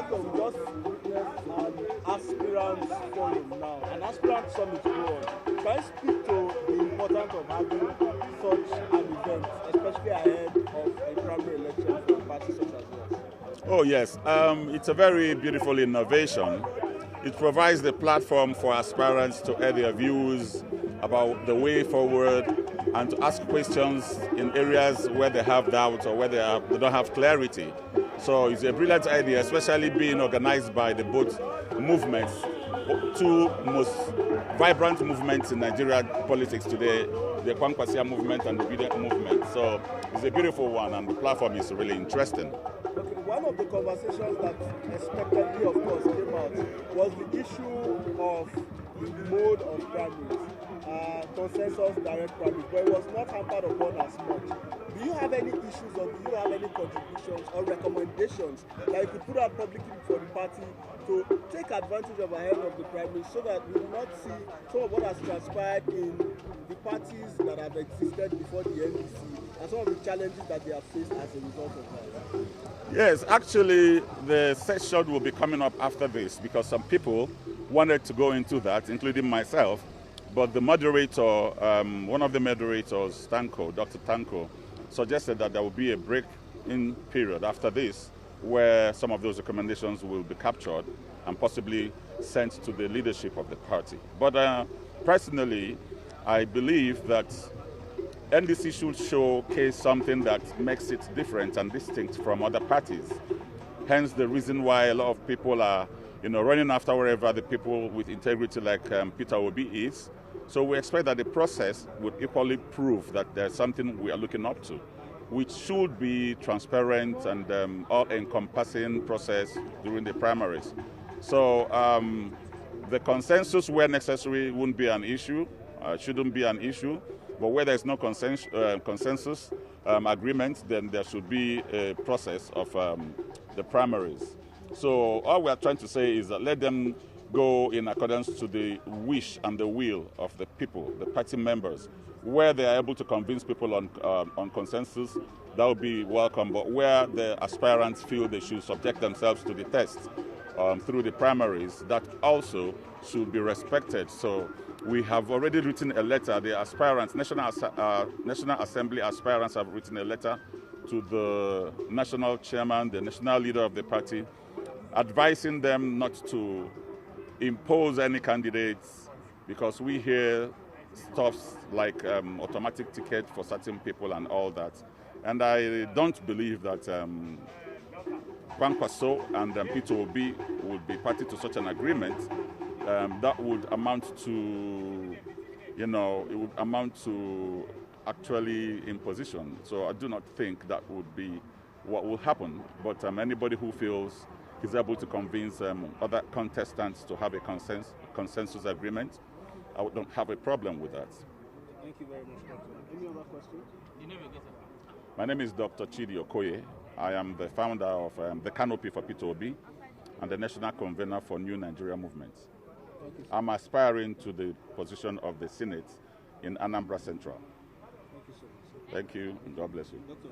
Doctor, we just witnessed an aspirant forum now, an aspirant summit going on. Can you speak to the importance of having such an event, especially ahead of a primary election for parties such as yours? Oh yes, it's a very beautiful innovation. It provides the platform for aspirants to air their views about the way forward and to ask questions in areas where they have doubts or where they don't have clarity. So it's a brilliant idea, especially being organized by the both movements, two most vibrant movements in Nigerian politics today, the Kwankwasia movement and the Bident movement. So it's a beautiful one, and the platform is really interesting. Okay, one of the conversations that expectedly, of course, came out was the issue of the mode of primaries, consensus direct primaries, but it was not hampered upon as much. Do you have any issues, or do you have any contributions or recommendations that you could put out publicly for the party to take advantage of ahead of the primaries, so that we do not see some of what has transpired in the parties that have existed before the NDC and some of the challenges that they have faced as a result of that? Yes, actually, the session will be coming up after this because some people wanted to go into that, including myself. But the moderator, one of the moderators, Dr. Tanko, suggested that there will be a break-in period after this where some of those recommendations will be captured and possibly sent to the leadership of the party. But personally, I believe that NDC should showcase something that makes it different and distinct from other parties. Hence the reason why a lot of people are running after wherever the people with integrity like Peter Obi is. So we expect that the process would equally prove that there's something we are looking up to, which should be transparent and all-encompassing process during the primaries. So the consensus where necessary wouldn't be an issue, shouldn't be an issue, but where there's no consensus agreement, then there should be a process of the primaries. So all we are trying to say is that let them go in accordance to the wish and the will of the people, the party members. Where they are able to convince people on consensus, that would be welcome. But where the aspirants feel they should subject themselves to the test through the primaries, that also should be respected. So we have already written a letter. The aspirants, National Assembly aspirants have written a letter to the national chairman, the national leader of the party, advising them not to impose any candidates, because we hear stuff like automatic ticket for certain people and all that. And I don't believe that Kwankwaso and Peter Obi would be party to such an agreement. That would amount to, it would amount to actually imposition. So I do not think that would be what will happen. But anybody who feels is able to convince other contestants to have a consensus agreement, I don't have a problem with that. Thank you very much, Doctor. Any other questions? My name is Dr. Chidi Okoye. I am the founder of the Canopy for Peter Obi and the national convener for New Nigeria Movement. Thank you, I'm aspiring to the position of the Senate in Anambra Central. Thank you so much. Thank you, and God bless you. Doctor.